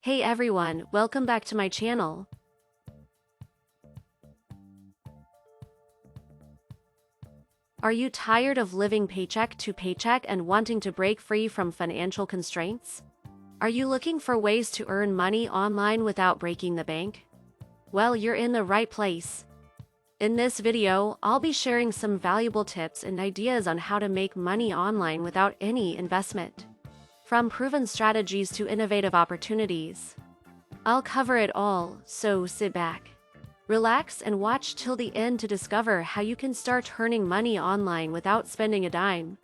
Hey everyone, welcome back to my channel. Are you tired of living paycheck to paycheck and wanting to break free from financial constraints? Are you looking for ways to earn money online without breaking the bank? Well, you're in the right place. In this video, I'll be sharing some valuable tips and ideas on how to make money online without any investment. From proven strategies to innovative opportunities. I'll cover it all, so sit back, relax, and watch till the end to discover how you can start earning money online without spending a dime.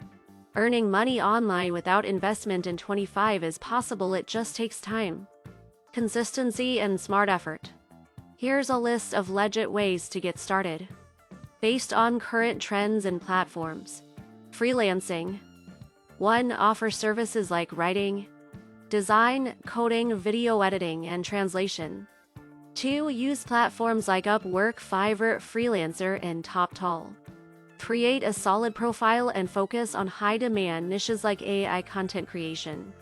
Earning money online without investment in 25 is possible, it just takes time, consistency, and smart effort. Here's a list of legit ways to get started. Based on current trends and platforms. Freelancing. 1. Offer services like writing, design, coding, video editing, and translation. 2. Use platforms like Upwork, Fiverr, Freelancer, and TopTal. Create a solid profile and focus on high-demand niches like AI content creation,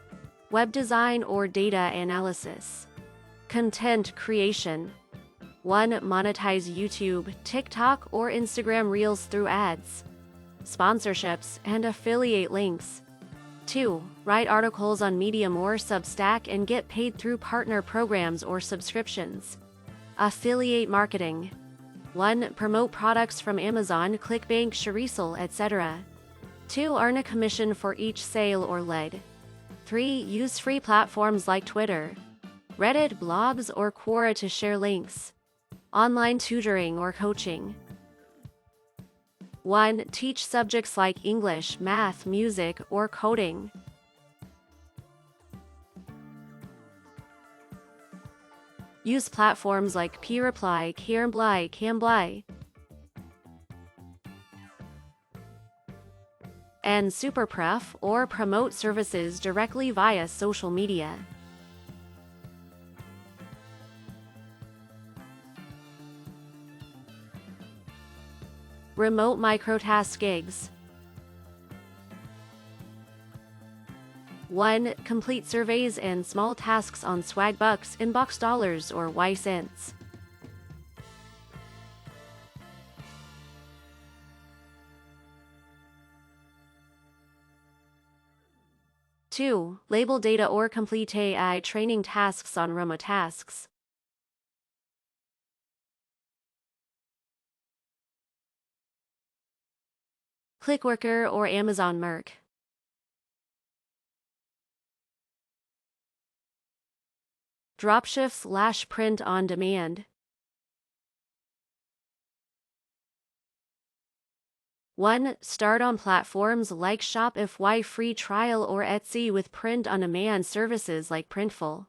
web design, or data analysis. Content creation. 1. Monetize YouTube, TikTok, or Instagram Reels through ads, sponsorships, and affiliate links. 2. Write articles on Medium or Substack and get paid through partner programs or subscriptions. Affiliate marketing. 1. Promote products from Amazon, ClickBank, Shareasel, etc. 2. Earn a commission for each sale or lead. 3. Use free platforms like Twitter, Reddit, blogs, or Quora to share links. Online tutoring or coaching. 1. Teach subjects like English, math, music, or coding. Use platforms like PReply, Cambly, and Superpref, or promote services directly via social media. Remote microtask gigs. 1. Complete surveys and small tasks on Swagbucks, Inbox Dollars, or Y-Cents. 2. Label data or complete AI training tasks on remote tasks. Clickworker or Amazon Merc. Dropship/print on demand. 1. Start on platforms like Shopify free trial or Etsy with print on demand services like Printful.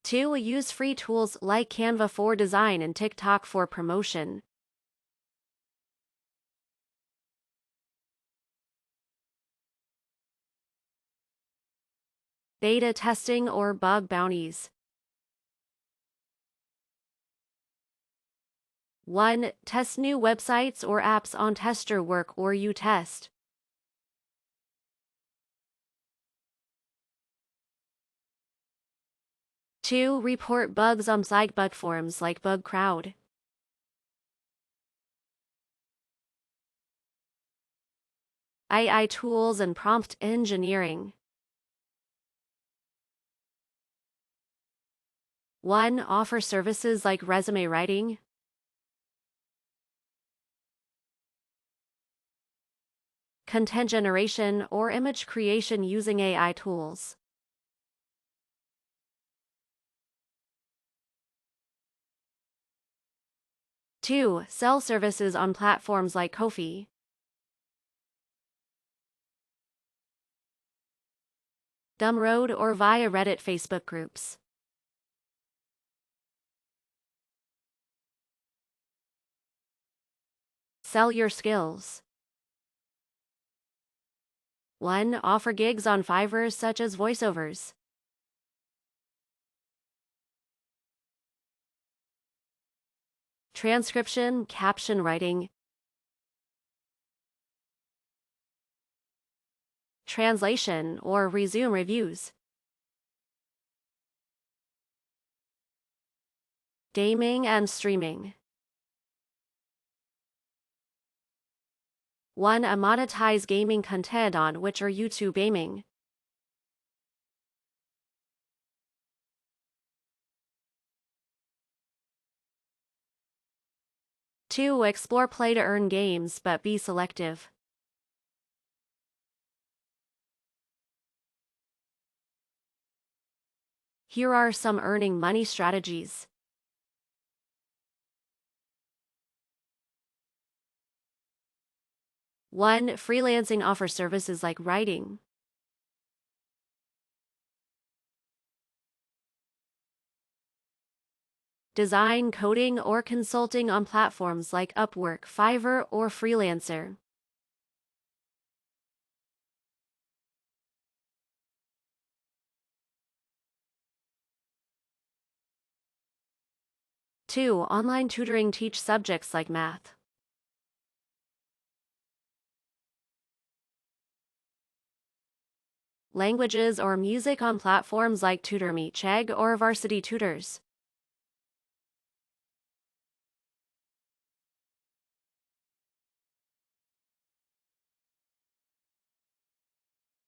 2. Use free tools like Canva for design and TikTok for promotion. Beta testing or bug bounties. 1. Test new websites or apps on Tester Work or U-Test. 2. Report bugs on site platforms like BugCrowd. AI tools and prompt engineering. 1. Offer services like resume writing, content generation, or image creation using AI tools. 2. Sell services on platforms like Ko-fi, Gumroad, or via Reddit Facebook groups. Sell your skills. 1. Offer gigs on Fiverr such as voiceovers, transcription, caption writing, translation, or resume reviews. Gaming and streaming. 1. Monetize gaming content on Twitch or YouTube gaming. 2. Explore play to earn games but be selective. Here are some earning money strategies. 1. Freelancing offers services like writing, design, coding, or consulting on platforms like Upwork, Fiverr, or Freelancer. 2. Online tutoring teach subjects like math, languages, or music on platforms like TutorMe, Chegg, or Varsity Tutors.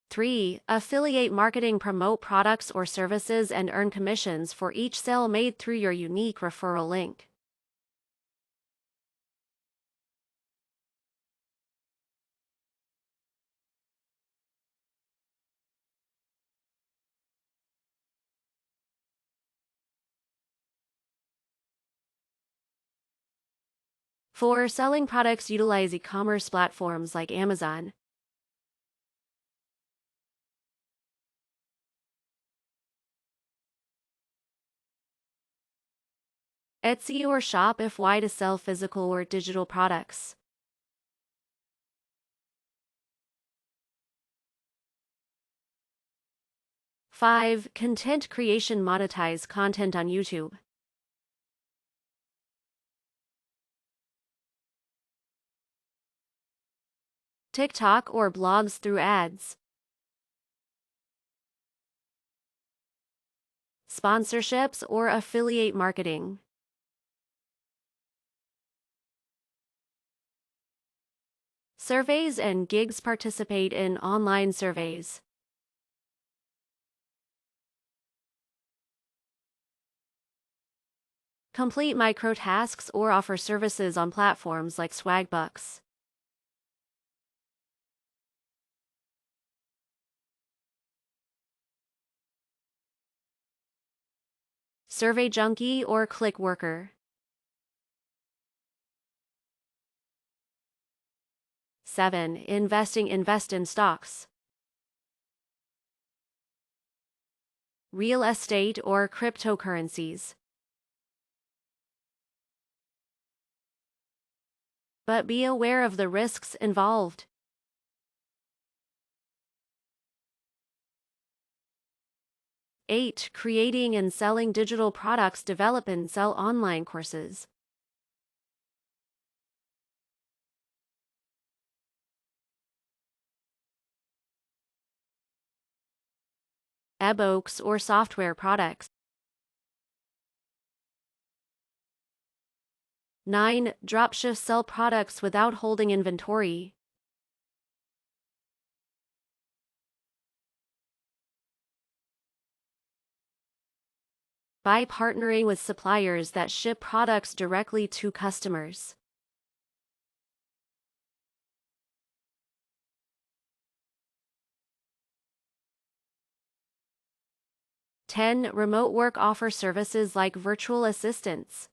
3. Affiliate marketing promote products or services and earn commissions for each sale made through your unique referral link. For selling products, utilize e-commerce platforms like Amazon. Etsy or Shopify to sell physical or digital products. 5. Content creation monetize content on YouTube. TikTok or blogs through ads. Sponsorships or affiliate marketing. Surveys and gigs participate in online surveys. Complete micro tasks or offer services on platforms like Swagbucks. Survey Junkie or ClickWorker. 7. Invest in stocks, real estate, or cryptocurrencies. But be aware of the risks involved. 8. Creating and selling digital products. Develop and sell online courses. Ebooks or software products. 9. Dropship sell products without holding inventory. By partnering with suppliers that ship products directly to customers. Ten. Remote work offer services like virtual assistants.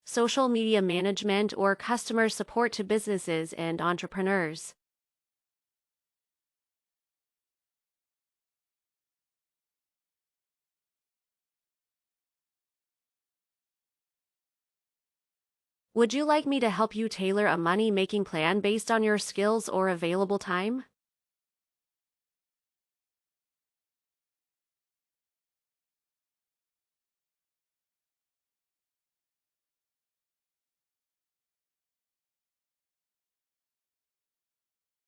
Social media management or customer support to businesses and entrepreneurs. Would you like me to help you tailor a money-making plan based on your skills or available time?